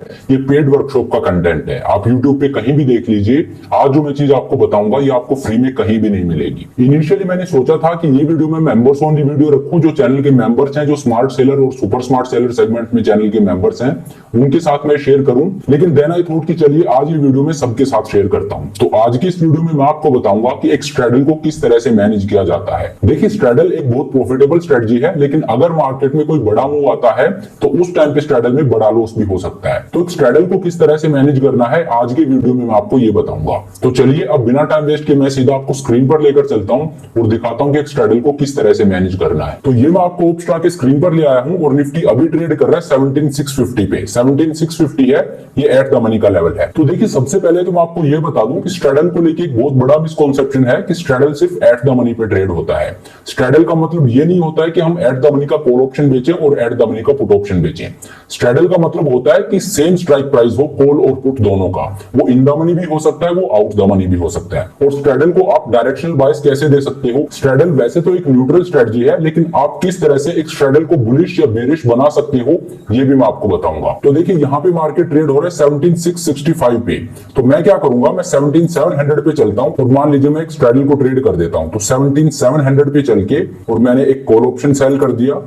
ये paid workshop का content है, आप YouTube पे कहीं भी देख लीजिए। आज जो मैं चीज आपको बताऊंगा ये आपको फ्री में कहीं भी नहीं मिलेगी। इनिशियली मैंने सोचा था कि ये वीडियो में मेंबर्स ओनली वीडियो रखूं, जो चैनल के मेंबर्स हैं, जो स्मार्ट सेलर और सुपर स्मार्ट सेलर सेगमेंट में चैनल के मेंबर्स हैं, उनके साथ मैं शेयर करूं। लेकिन देन आई थॉट कि चलिए आज ये वीडियो में सबके साथ शेयर करता हूं। तो आज की इस वीडियो में मैं आपको बताऊंगा कि एक स्ट्रैडल को किस तरह से मैनेज किया जाता है। देखिए, स्ट्रैडल एक बहुत प्रॉफिटेबल स्ट्रेटजी है, लेकिन अगर मार्केट में कोई बड़ा मूव आता है तो उस टाइम पे स्ट्रैडल में बड़ा लॉस भी हो सकता है। तो स्ट्रैडल को किस तरह से मैनेज करना है आज के वीडियो में मैं आपको ये बताऊंगा। तो चलिए अब बिना टाइम वेस्ट के मैं सीधा आपको स्क्रीन पर लेकर चलता हूं और दिखाता हूं कि एक स्ट्रैडल को किस तरह से मैनेज करना है। तो ये मैं आपको ओपस्टार के स्क्रीन पर ले आया हूं और निफ्टी अभी ट्रेड कर रहा है 17650 पे। 17650 है, ये एट द मनी का लेवल है। तो देखिए, सबसे पहले तो मैं आपको ये बता दूं कि स्ट्रैडल को लेके एक बहुत बड़ा मिसकॉन्सेप्शन है कि स्ट्रैडल सिर्फ एट द मनी पे ट्रेड होता है। स्ट्रैडल का मतलब ये नहीं होता है कि हम एट द मनी का कॉल ऑप्शन बेचें और एट द मनी का पुट ऑप्शन बेचें। स्ट्रैडल का मतलब होता है कि सेम स्ट्राइक प्राइस हो कॉल और पुट दोनों का, वो इन द मनी भी हो सकता है, वो आउट द मनी भी हो सकता है। और स्ट्रैडल को आप डायरेक्शनल बायस कैसे दे सकते हो? स्ट्रैडल वैसे तो एक न्यूट्रल स्ट्रेटजी है, लेकिन आप किस तरह से एक स्ट्रैडल को बुलिश या बेरिश बना सकते हो ये भी मैं आपको बताऊंगा। तो देखिए, यहाँ पे मार्केट ट्रेड हो रहा है 17665 पे। तो मैं क्या करूंगा, मैं 17700 पे चलता हूं और मान लीजिए मैं एक स्ट्रैडल को ट्रेड कर देता हूं। तो 17700 पे चल के और मैंने एक कॉल ऑप्शन सेल कर दिया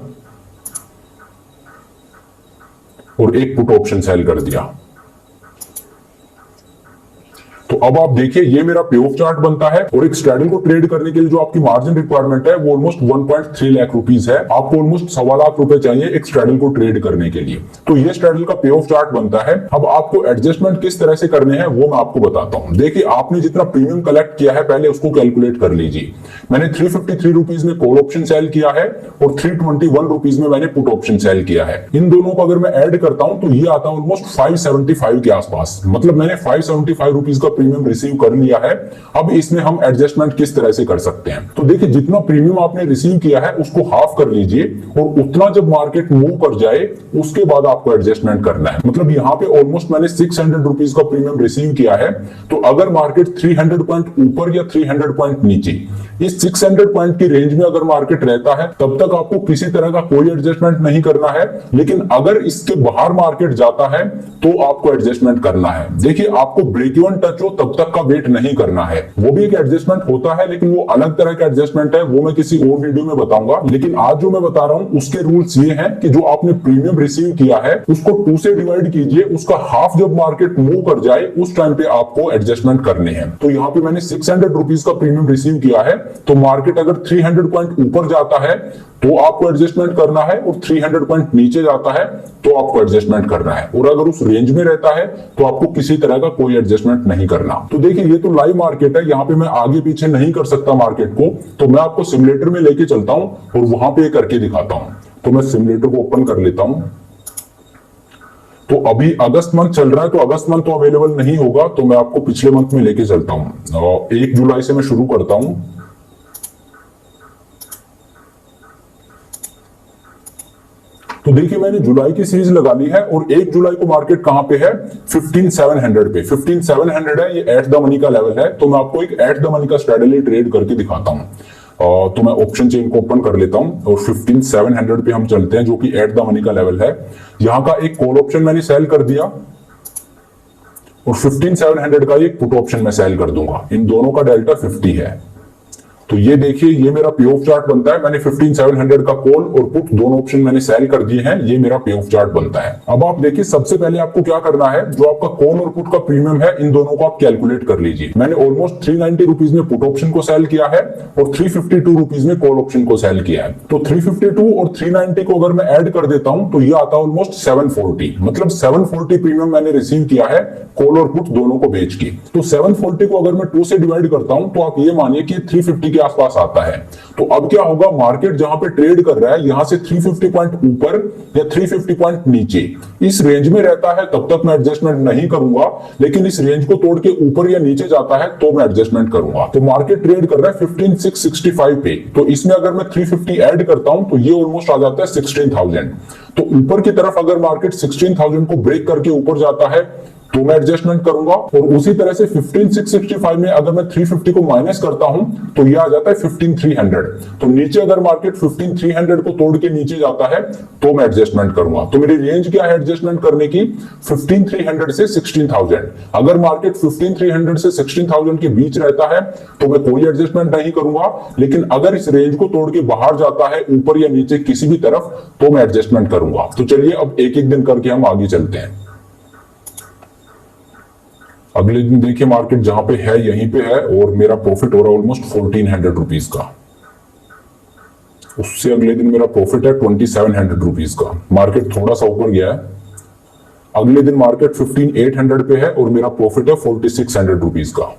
और एक पुट ऑप्शन सेल कर दिया। तो अब आप देखिए, ये मेरा पे ऑफ चार्ट बनता है और एक स्ट्रैडल को ट्रेड करने के लिए जो आपकी मार्जिन रिक्वायरमेंट है वो ऑलमोस्ट 1.3 लाख रुपीस है। आपको ऑलमोस्ट 1.25 लाख रुपए चाहिए एक स्ट्रैडल को ट्रेड करने के लिए। तो ये स्ट्रैडल का पे ऑफ चार्ट बनता है। अब आपको एडजस्टमेंट किस तरह से करने हैं वो मैं आपको बताता हूं। देखिए, आपने जितना प्रीमियम कलेक्ट किया है पहले उसको कैलकुलेट कर लीजिए। मैंने 353 रुपीज में कॉल ऑप्शन सेल किया है और 321 रुपीज में मैंने पुट ऑप्शन सेल किया है। इन दोनों को अगर मैं ऐड करता हूं तो ये आता है ऑलमोस्ट 575 के आसपास। मतलब मैंने 575 रुपीज का प्रीमियम रिसीव कर लिया है। अब इसमें हम एडजस्टमेंट किस तरह से कर सकते हैं? तो देखिए, जितना प्रीमियम आपने रिसीव किया है उसको हाफ कर लीजिए और उतना जब मार्केट मूव कर जाए उसके बाद आपको एडजस्टमेंट करना है। मतलब यहाँ पे ऑलमोस्ट मैंने 600 रुपीज का प्रीमियम रिसीव किया है। तो अगर मार्केट 300 पॉइंट ऊपर या 300 पॉइंट नीचे इस 600 पॉइंट की रेंज में अगर मार्केट रहता है तब तक आपको किसी तरह का कोई एडजस्टमेंट नहीं करना है। लेकिन अगर इसके बाहर मार्केट जाता है तो आपको एडजस्टमेंट करना है। देखिए, आपको ब्रेक इवन टच हो तब तक का वेट नहीं करना है। वो भी एक एडजस्टमेंट होता है, लेकिन वो अलग तरह का एडजस्टमेंट है, वो मैं किसी और वीडियो में बताऊंगा। लेकिन आज जो मैं बता रहा हूं उसके रूल्स ये हैं कि जो आपने प्रीमियम रिसीव किया है उसको 2 से डिवाइड कीजिए, उसका हाफ जब मार्केट मूव कर जाए उस टाइम पे आपको एडजस्टमेंट करने हैं। तो यहाँ पे मैंने 600 रुपीज का प्रीमियम रिसीव किया है। तो मार्केट अगर 300 पॉइंट ऊपर जाता है तो आपको एडजस्टमेंट करना है और 300 पॉइंट नीचे जाता है तो आपको एडजस्टमेंट करना है। और अगर उस रेंज में रहता है तो आपको किसी तरह का कोई एडजस्टमेंट नहीं करना। तो देखिए, ये तो लाइव मार्केट है, यहाँ पे मैं आगे पीछे नहीं कर सकता मार्केट को। तो मैं आपको सिमुलेटर में लेके चलता हूं और वहां पे करके दिखाता हूं। तो मैं सिमुलेटर को ओपन कर लेता हूं। तो अभी अगस्त मंथ चल रहा है, तो अगस्त मंथ तो अवेलेबल नहीं होगा, तो मैं आपको पिछले मंथ में लेके चलता हूं। 1 जुलाई से मैं शुरू करता हूं। तो देखिए, मैंने जुलाई की सीरीज लगा ली है और 1 जुलाई को मार्केट कहां पे है? 15700 पे। 15700 है, ये एट द मनी का लेवल है। तो मैं आपको एक एट द मनी का स्ट्रैटेजी ट्रेड करके दिखाता हूं। तो मैं ऑप्शन चेन को ओपन कर लेता हूं और 15700 पे हम चलते हैं, जो कि एट द मनी का लेवल है। यहां का एक कॉल ऑप्शन मैंने सेल कर दिया और 15700 का एक पुट ऑप्शन मैं सेल कर दूंगा। इन दोनों का डेल्टा 50 है। तो ये देखिए, ये मेरा पे ऑफ चार्ट बनता है। मैंने 15700 का कॉल और पुट दोनों ऑप्शन मैंने सेल कर दिए हैं। ये मेरा पे ऑफ चार्ट बनता है। अब आप देखिए, सबसे पहले आपको क्या करना है, जो आपका कॉल और पुट का प्रीमियम है इन दोनों को आप कैलकुलेट कर लीजिए। मैंने ऑलमोस्ट 390 रुपीज में पुट ऑप्शन को सेल किया है और 352 रुपीज में कॉल ऑप्शन को सेल किया है। तो 352 और 390 को अगर मैं ऐड कर देता हूं तो ये आता है ऑलमोस्ट 740। मतलब 740 प्रीमियम मैंने रिसीव किया है कॉल और पुट दोनों को बेच के। तो 740 को अगर मैं 2 से डिवाइड करता हूं तो आप ये मानिए कि 350 के आसपास आता है। तो अब क्या होगा, मार्केट जहां पे ट्रेड कर रहा है यहां से 350 पॉइंट ऊपर या 350 पॉइंट नीचे इस रेंज में रहता है तब तक मैं एडजस्टमेंट नहीं करूंगा। लेकिन इस रेंज को तोड़ के ऊपर या नीचे जाता है तो मैं एडजस्टमेंट करूंगा। तो मार्केट ट्रेड कर रहा है 15665 पे। तो इसमें अगर मैं 350 ऐड करता हूं तो ये ऑलमोस्ट आ जाता है 16000। तो ऊपर की तरफ अगर मार्केट 16000 को ब्रेक करके ऊपर जाता है तो मैं एडजस्टमेंट करूंगा। और उसी तरह से 15,665 में अगर मैं 350 को माइनस करता हूं तो यह आ जाता है 15,300। तो नीचे अगर मार्केट 15,300 को तोड़ के नीचे जाता है तो मैं एडजस्टमेंट करूंगा। तो मेरी रेंज क्या है एडजस्टमेंट करने की? 15,300 से 16,000। अगर मार्केट 15,300 से 16,000 के बीच रहता है तो मैं कोई एडजस्टमेंट नहीं करूंगा, लेकिन अगर इस रेंज को तोड़ के बाहर जाता है ऊपर या नीचे किसी भी तरफ तो मैं एडजस्टमेंट करूंगा। तो चलिए अब एक एक दिन करके हम आगे चलते हैं। अगले दिन देखिए मार्केट जहां पे है यहीं पे है और मेरा प्रॉफिट हो रहा है ऑलमोस्ट 1,400 रुपीज का। उससे अगले दिन मेरा प्रॉफिट है 2,700 रुपीज का। मार्केट थोड़ा सा ऊपर गया है। अगले दिन मार्केट 15,800 पे है और मेरा प्रॉफिट है 4,600 रुपीज का।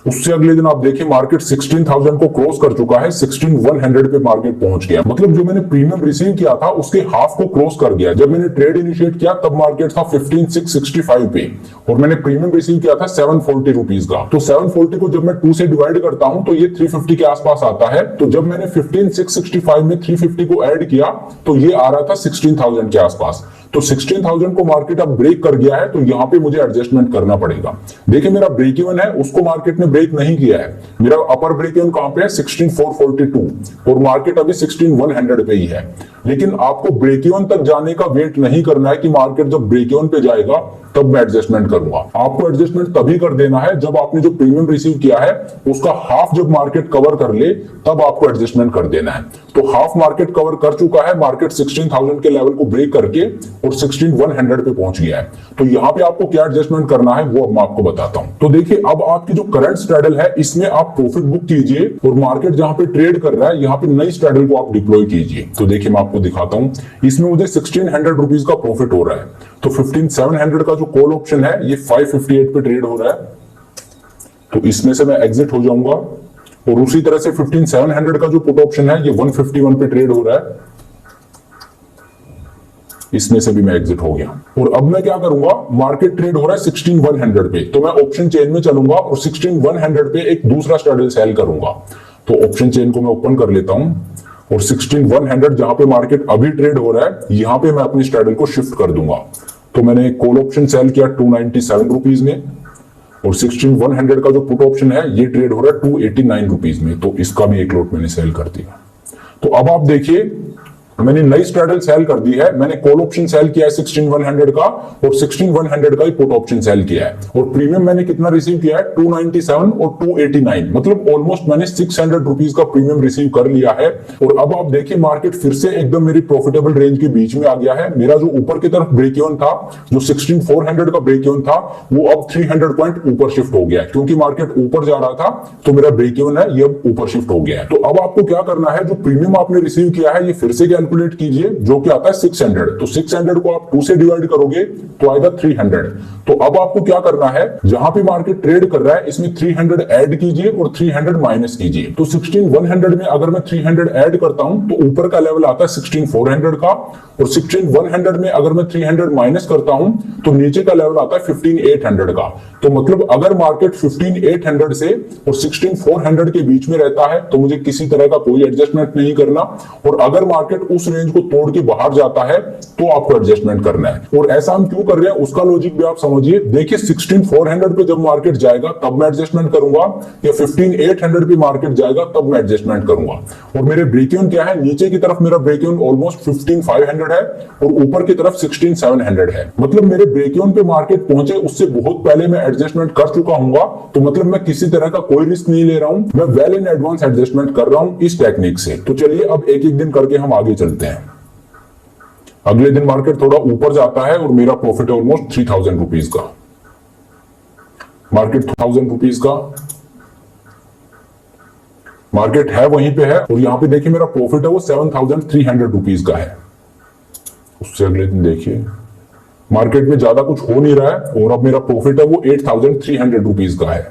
उससे अगले दिन आप देखिए मार्केट 16,000 को क्रॉस कर चुका है, 16,100 पे मार्केट पहुंच गया। मतलब जो मैंने प्रीमियम रिसीव किया था उसके हाफ को क्रॉस कर गया। जब मैंने ट्रेड इनिशिएट किया तब मार्केट था 15,665 पे और मैंने प्रीमियम रिसीव किया था 740 रुपीज का। तो 740 को जब मैं 2 से डिवाइड करता हूं तो ये 350 के आसपास आता है। तो जब मैंने 15,665 में 350 को ऐड किया तो ये आ रहा था 16,000 के आसपास। तो 16,000 को मार्केट अब ब्रेक कर गया है तो यहां पे मुझे एडजस्टमेंट करना पड़ेगा। देखिए मेरा ब्रेक इवन है उसको मार्केट ने ब्रेक नहीं किया है। मेरा अपर ब्रेक इवन कहां पे है? 16,442 और मार्केट अभी 16,100 पे ही है। लेकिन आपको ब्रेक इवन तक जाने का वेट नहीं करना है कि मार्केट जब ब्रेक इवन पे जाएगा तब मैं एडजस्टमेंट करूंगा। आपको एडजस्टमेंट तभी कर देना है जब आपने जो प्रीमियम रिसीव किया है उसका हाफ जब मार्केट कवर कर ले तब आपको एडजस्टमेंट कर देना है। तो हाफ मार्केट कवर कर चुका है, मार्केट 16,000 के लेवल को ब्रेक करके और 16,100 पे पहुंच गया है। तो यहां पे आपको क्या एडजस्टमेंट करना है वो अब मैं आपको बताता हूं। तो देखिए अब आपकी जो करंट स्ट्रैडल है इसमें आप प्रॉफिट बुक कीजिए और मार्केट जहां पे ट्रेड कर रहा है यहां पे नई स्ट्रैडल को आप डिप्लॉय कीजिए। तो देखिए मैं आपको दिखाता हूं, इसमें मुझे 1,600 रुपीज का प्रॉफिट हो रहा है। तो 15,700 का जो कॉल ऑप्शन है ये 558 पे ट्रेड हो रहा है, तो इसमें से मैं एग्जिट हो जाऊंगा। और उसी तरह से 15,700 का जो पुट ऑप्शन है ये 151 पे ट्रेड हो रहा है, इसमें से भी मैं एग्जिट हो गया। और अब मैं क्या करूंगा, मार्केट ट्रेड हो रहा है 16,100 पे, तो मैं ऑप्शन चेन में चलूंगा और 16,100 पे एक दूसरा स्ट्रैडल सेल करूंगा। तो ऑप्शन चेन को मैं ओपन कर लेता हूं और 16,100 जहां पे मार्केट अभी ट्रेड हो रहा है यहां पे मैं अपनी स्ट्रैडल को शिफ्ट कर दूंगा। तो मैंने कॉल ऑप्शन सेल किया 297 रुपीज में और 16,100 का जो पुट ऑप्शन है ये ट्रेड हो रहा है 289 रुपीज में, तो इसका भी एक लॉट मैंने सेल कर दिया। तो अब आप देखिए मैंने नई स्ट्रैडल सेल कर दी है। मैंने कॉल ऑप्शन सेल किया है 16,100 का और 16,100 का ही पुट ऑप्शन सेल किया है। और प्रीमियम मैंने कितना रिसीव किया है? 297 और 289, मतलब ऑलमोस्ट मैंने 600 रुपीज का प्रीमियम रिसीव कर लिया है। और अब आप देखिए मार्केट फिर से एकदम मेरी प्रॉफिटेबल रेंज के बीच में आ गया है। मेरा जो ऊपर की तरफ ब्रेक इवन था, जो 16,400 का ब्रेक इवन था, वो अब 300 पॉइंट ऊपर शिफ्ट हो गया है। क्योंकि मार्केट ऊपर जा रहा था तो मेरा ब्रेक इवन है ये अब ऊपर शिफ्ट हो गया है। तो अब आपको क्या करना है, जो प्रीमियम आपने रिसीव किया है ये फिर से कैलकुलेट कीजिए, जो कि आता है 600। तो 600 को आप 2 से डिवाइड करोगे तो आएगा 300। तो अब आपको क्या करना है, जहां पे मार्केट ट्रेड कर रहा है इसमें 300 ऐड कीजिए और 300 माइनस कीजिए। तो 16,100 में अगर मैं 300 ऐड करता हूं तो ऊपर का लेवल आता है 16,400 का, और 16,100 में अगर मैं 300 माइनस करता हूं तो नीचे का लेवल आता है 15,800 का। तो मतलब अगर मार्केट 15,800 से और 16,400 के बीच में रहता है तो मुझे किसी तरह का कोई एडजस्टमेंट नहीं करना, और अगर मार्केट उस रेंज को तोड़ के बाहर जाता है तो आपको एडजस्टमेंट करना है। और ऐसा हम क्यों कर रहे हैं उसका लॉजिक भी आप समझिए। देखिए 16,400 पे जब मार्केट जाएगा तब मैं एडजस्टमेंट करूंगा, या 15,800 पे मार्केट जाएगा तब मैं एडजस्टमेंट करूंगा। और मेरे ब्रेक इवन क्या है, नीचे की तरफ मेरा ब्रेक इवन ऑलमोस्ट 15,500 है और ऊपर की तरफ 16,700 है। मतलब मेरे ब्रेक इवन पे मार्केट पहुंचे उससे बहुत पहले मैं एडजस्टमेंट कर चुका हूंगा। तो मतलब मैं किसी तरह का कोई रिस्क नहीं ले रहा हूं, मैं वेल इन एडवांस एडजस्टमेंट कर रहा हूं इस टेक्निक से। तो चलिए अब एक एक दिन करके हम आगे चलते हैं। अगले दिन मार्केट थोड़ा ऊपर जाता है और मेरा प्रॉफिट है ऑलमोस्ट 3,000 रुपीज का। मार्केट 2,000 रुपीज का, मार्केट है वहीं पे है और यहां पे देखिए मेरा प्रॉफिट है वो 7,300 रुपीज का है। उससे अगले दिन देखिए मार्केट में ज्यादा कुछ हो नहीं रहा है और अब मेरा प्रॉफिट है वो 8,300 रुपीज का है।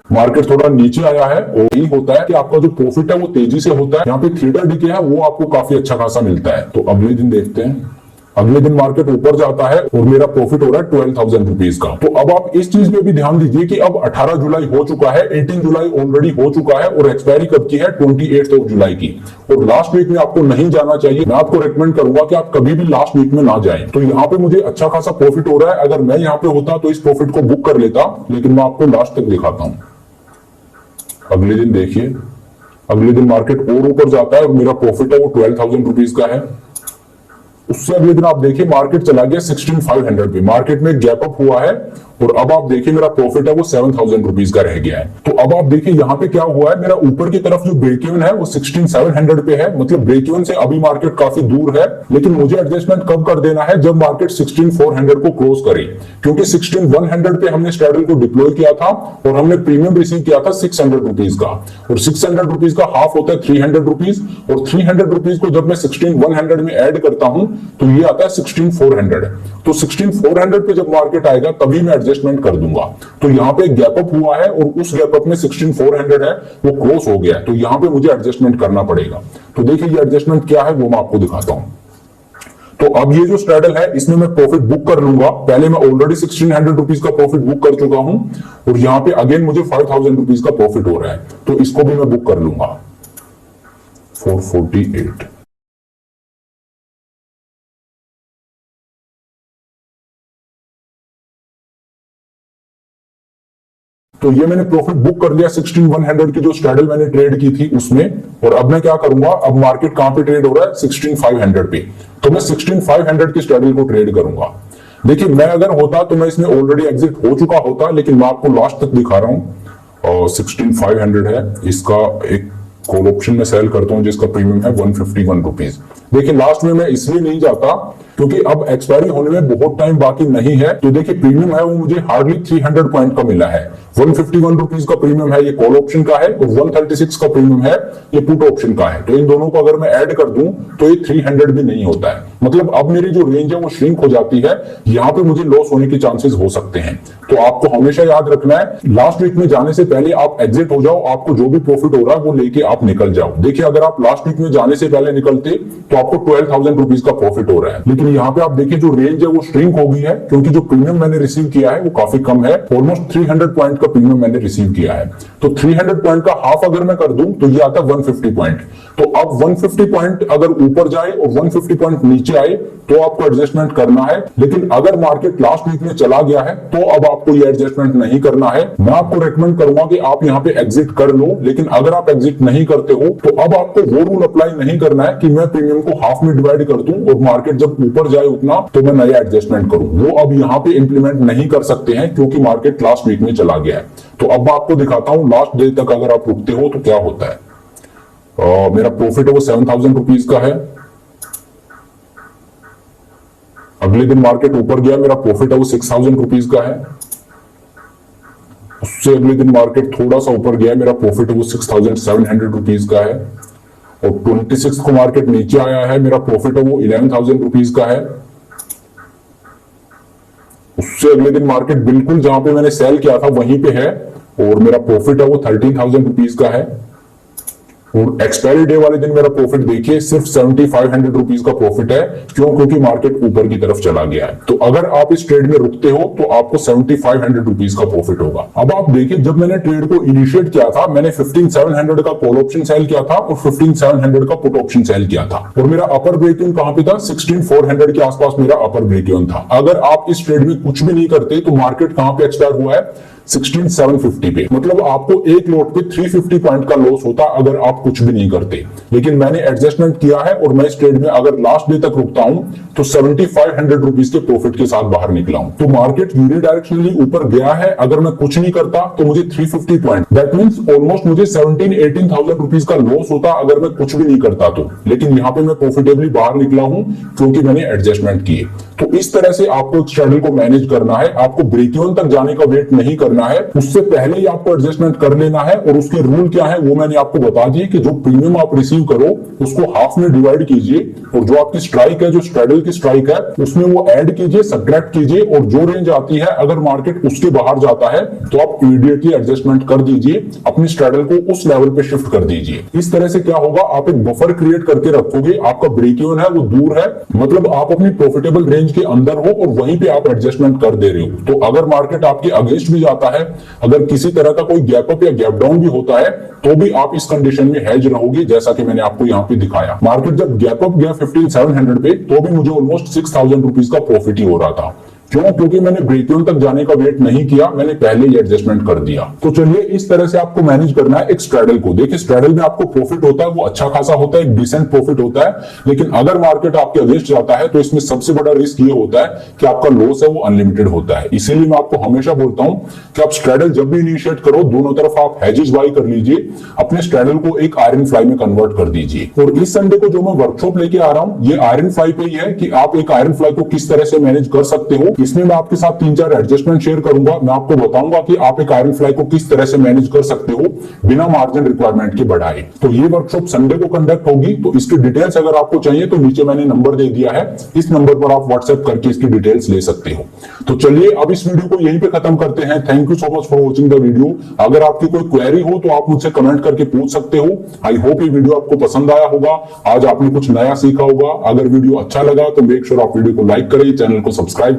मार्केट थोड़ा नीचे आया है और यही होता है कि आपका जो प्रॉफिट है वो तेजी से होता है। यहाँ पे थीटा डीके है वो आपको काफी अच्छा खासा मिलता है। तो अगले दिन देखते हैं। अगले दिन मार्केट ऊपर जाता है और मेरा प्रॉफिट हो रहा है 12,000 रुपीज का। तो अब आप इस चीज पे भी ध्यान दीजिए कि अब 18 जुलाई हो चुका है, 18 जुलाई ऑलरेडी हो चुका है और एक्सपायरी कब की है, 28 जुलाई की। और लास्ट वीक में आपको नहीं जाना चाहिए। मैं आपको रेकमेंड करूंगा कि आप कभी भी लास्ट वीक में ना जाएं। तो यहाँ पे मुझे अच्छा खासा प्रॉफिट हो रहा है। अगर मैं यहाँ पे होता तो इस प्रॉफिट को बुक कर लेता, लेकिन मैं आपको लास्ट तक दिखाता हूं। अगले दिन देखिए, अगले दिन मार्केट और ऊपर जाता है और मेरा प्रॉफिट है वो 12,000 रुपीज का है। उससे अगले दिन आप देखिए मार्केट चला गया 16,500 पे, मार्केट में गैप अप हुआ है और अब आप देखिए मेरा प्रॉफिट है वो 7,000 रुपीज का रह गया है। तो अब आप देखिए यहाँ पे क्या हुआ है, मेरा ऊपर की तरफ जो ब्रेक इवन है वो 16,700 पे है, मतलब ब्रेक इवन से अभी मार्केट काफी दूर है। लेकिन मुझे एडजस्टमेंट कब कर देना है, जब मार्केट 16,400 को क्रॉस करे, क्योंकि 16,100 पे हमने स्ट्रैडल को डिप्लॉय किया था और हमने प्रीमियम रिसीव किया था 600 रुपीज का, और 600 रुपीज का हाफ होता है 300 रुपीज, और 300 रुपीज को जब मैं 16,100 में ऐड करता हूं तो ये आता है 16,400। तो 16,400 पे जब मार्केट आएगा तभी मैं एडजस्टमेंट कर दूंगा। तो यहाँ पे गैप अप हुआ है और उस गैप अप में 16,400 है वो क्रॉस हो गया है, तो यहाँ पे मुझे एडजस्टमेंट करना पड़ेगा। तो देखिए ये एडजस्टमेंट क्या है वो मैं आपको दिखाता हूं। तो अब ये जो स्ट्रैडल है इसमें मैं प्रॉफिट बुक कर लूंगा। पहले मैं ऑलरेडी 1600 रुपीज का प्रॉफिट बुक कर चुका हूं और यहाँ पे अगेन मुझे 5,000 रुपीज का प्रॉफिट हो रहा है, तो इसको भी मैं बुक कर लूंगा। 448। तो ये मैंने प्रॉफिट बुक कर लिया 16,100 की जो स्ट्रैडल मैंने ट्रेड की थी उसमें। और अब मैं क्या करूंगा, अब मार्केट कहां पे ट्रेड हो रहा है, 16,500 पे, तो मैं 16,500 की स्ट्रैडल को ट्रेड करूंगा। देखिए मैं अगर होता तो मैं इसमें ऑलरेडी एग्जिट हो चुका होता, लेकिन मैं आपको लास्ट तक दिखा रहा हूं। और 16,500 है, इसका एक कॉल ऑप्शन में सेल करता हूं जिसका प्रीमियम है 151 रुपीज। देखिए लास्ट में मैं इसलिए नहीं जाता क्योंकि अब एक्सपायरी होने में बहुत टाइम बाकी नहीं है। तो देखिए प्रीमियम है वो मुझे हार्डली 300 पॉइंट का मिला है। 151 रुपीज का प्रीमियम है ये कॉल ऑप्शन का है, और 136 का प्रीमियम है ये पुट ऑप्शन का है। तो इन दोनों को अगर मैं ऐड कर दूं तो ये 300 भी नहीं होता है। मतलब अब मेरी जो रेंज है वो श्रिंक हो जाती है, यहाँ पे मुझे लॉस होने के चांसेस हो सकते हैं। तो आपको हमेशा याद रखना है, लास्ट वीक में जाने से पहले आप एग्जिट हो जाओ, आपको जो भी प्रॉफिट हो रहा है वो लेके आप निकल जाओ। देखिए अगर आप लास्ट वीक में जाने से पहले निकलते तो आपको 12,000 रुपीज का प्रॉफिट हो रहा है, लेकिन यहाँ पे आप देखिए जो रेंज है वो श्रिंक हो गई है, क्योंकि जो प्रीमियम मैंने रिसीव किया है वो काफी कम है। ऑलमोस्ट 300 पॉइंट का प्रीमियम मैंने रिसीव किया है। तो 300 पॉइंट का हाफ अगर मैं कर दूं तो ये आता है 150 पॉइंट। तो अब 150 पॉइंट अगर ऊपर जाए और 150 पॉइंट नीचे आए तो आपको एडजस्टमेंट करना है। लेकिन अगर मार्केट लास्ट वीक में चला गया है तो अब आपको ये एडजस्टमेंट नहीं करना है। मैं आपको रेकमेंड करूंगा कि आप यहाँ पे एग्जिट कर लो, लेकिन अगर आप एग्जिट नहीं करते हो तो अब आपको वो रूल अप्लाई नहीं करना है कि मैं प्रीमियम को हाफ में डिवाइड कर दूं और मार्केट जब ऊपर जाए उतना तो मैं नया एडजस्टमेंट करूं। वो अब यहाँ पे इंप्लीमेंट नहीं कर सकते हैं क्योंकि मार्केट लास्ट वीक में चला गया है। तो अब मैं आपको दिखाता हूं लास्ट डे तक अगर आप रुकते हो तो क्या होता है। मेरा प्रॉफिट है वो 7,000 रुपीज का है। अगले दिन मार्केट ऊपर गया, मेरा प्रॉफिट है वो 6,000 रुपीज का है। उससे अगले दिन मार्केट थोड़ा सा ऊपर गया, मेरा प्रॉफिट है वो 6,700 रुपीज का है। और 26 को मार्केट नीचे आया है, मेरा प्रॉफिट है वो 11,000 रुपीज का है। उससे अगले दिन मार्केट बिल्कुल जहां पे मैंने सेल किया था वहीं पे है और मेरा प्रॉफिट है वो 13,000 रुपीज का है। और एक्सपायरी डे वाले दिन मेरा प्रॉफिट देखिए सिर्फ 7,500 रुपीज का प्रॉफिट है। क्यों? क्योंकि मार्केट ऊपर की तरफ चला गया है। तो अगर आप इस ट्रेड में रुकते हो तो आपको 7,500 रुपीज का प्रॉफिट होगा। अब आप देखिए जब मैंने ट्रेड को इनिशिएट किया था मैंने 15,700 का कॉल ऑप्शन सेल किया था और 15,700 का पुट ऑप्शन सेल किया था। और मेरा अपर ब्रेक इवन कहां पे था, 16,400 के आसपास मेरा अपर ब्रेक इवन था। अगर आप इस ट्रेड में कुछ भी नहीं करते तो मार्केट कहां पे एक्सपायर हुआ है, 16,750 पे। मतलब आपको एक लोट पे 350 पॉइंट का लॉस होता अगर आप कुछ भी नहीं करते। लेकिन मैंने एडजस्टमेंट किया है और मैं इस ट्रेड में अगर लास्ट डे तक रुकता हूं तो 7,500 रुपीज के प्रॉफिट के साथ बाहर निकला हूं। तो मार्केट यूनिडायरेक्शनली ऊपर गया है, अगर मैं कुछ नहीं करता तो मुझे 350 पॉइंट, दैट मींस ऑलमोस्ट मुझे 17,000-18,000 रुपीज का लॉस होता अगर मैं कुछ भी नहीं करता तो। लेकिन यहां पे मैं प्रॉफिटेबली बाहर निकला हूं क्योंकि मैंने एडजस्टमेंट किए। तो इस तरह से आपको स्ट्रैडल को मैनेज करना है। आपको ब्रेक इवन तक जाने का वेट नहीं करना करना है उससे पहले ही आपको एडजस्टमेंट कर लेना है। और उसके रूल क्या है वो मैंने आपको बता दिए कि जो प्रीमियम आप रिसीव करो उसको हाफ में डिवाइड कीजिए और जो आपकी स्ट्राइक है, जो स्ट्रेडल की स्ट्राइक है, उसमें वो ऐड कीजिए, सब्ट्रैक्ट कीजिए और जो रेंज आती है अगर मार्केट उसके बाहर जाता है तो आप इमीडिएटली एडजस्टमेंट कर दीजिए, अपनी स्ट्रेडल को उस लेवल पे शिफ्ट कर दीजिए। इस तरह से क्या होगा, आप एक बफर क्रिएट करके रखोगे, आपका ब्रेक इवन है वो दूर है, मतलब आप अपनी प्रॉफिटेबल रेंज के अंदर हो और वहीं पे आप एडजस्टमेंट कर दे रहे हो। तो अगर मार्केट आपके अगेंस्ट भी जाता है, अगर किसी तरह का कोई गैप अप या गैप डाउन भी होता है तो भी आप इस कंडीशन में हेज रहोगे, जैसा कि मैंने आपको यहाँ पे दिखाया। मार्केट जब गैप अप गया 15,700 पे तो भी मुझे ऑलमोस्ट 6,000 रुपीज का प्रॉफिट ही हो रहा था। क्यों? क्योंकि मैंने ब्रेक इवन तक जाने का वेट नहीं किया, मैंने पहले ही एडजस्टमेंट कर दिया। तो चलिए इस तरह से आपको मैनेज करना है एक स्ट्रेडल को। देखिए स्ट्रेडल में आपको प्रॉफिट होता है वो अच्छा खासा होता है, एक डिसेंट प्रॉफिट होता है, लेकिन अगर मार्केट आपके अगेंस्ट जाता है तो इसमें सबसे बड़ा रिस्क ये होता है कि आपका लॉस है वो अनलिमिटेड होता है। इसीलिए मैं आपको हमेशा बोलता हूं कि आप स्ट्रेडल जब भी इनिशिएट करो दोनों तरफ आप हेजेस बाई कर लीजिए, अपने स्ट्रेडल को एक आयरन फ्लाई में कन्वर्ट कर दीजिए। और इस संडे को जो मैं वर्कशॉप लेके आ रहा हूं ये आयरन फ्लाई पे ही है कि आप एक आयरन फ्लाई को किस तरह से मैनेज कर सकते हो। इसमें मैं आपके साथ 3-4 एडजस्टमेंट शेयर करूंगा, मैं आपको बताऊंगा कि आप एक आयरन फ्लाई को किस तरह से मैनेज कर सकते हो बिना मार्जिन रिक्वायरमेंट के बढ़ाए। तो ये वर्कशॉप संडे को कंडक्ट होगी, तो इसकी डिटेल्स अगर आपको चाहिए तो नीचे मैंने नंबर दे दिया है, इस नंबर पर आप व्हाट्सएप करके इसकी डिटेल्स ले सकते हो। तो चलिए अब इस वीडियो को यहीं पे खत्म करते हैं। Thank you so much for watching the video. अगर आपकी कोई क्वेरी हो तो आप मुझसे कमेंट करके पूछ सकते हो। आई होप ये वीडियो आपको पसंद आया होगा, आज आपने कुछ नया सीखा होगा। अगर वीडियो अच्छा लगा तो मेक श्योर आप वीडियो को लाइक करें, चैनल को सब्सक्राइब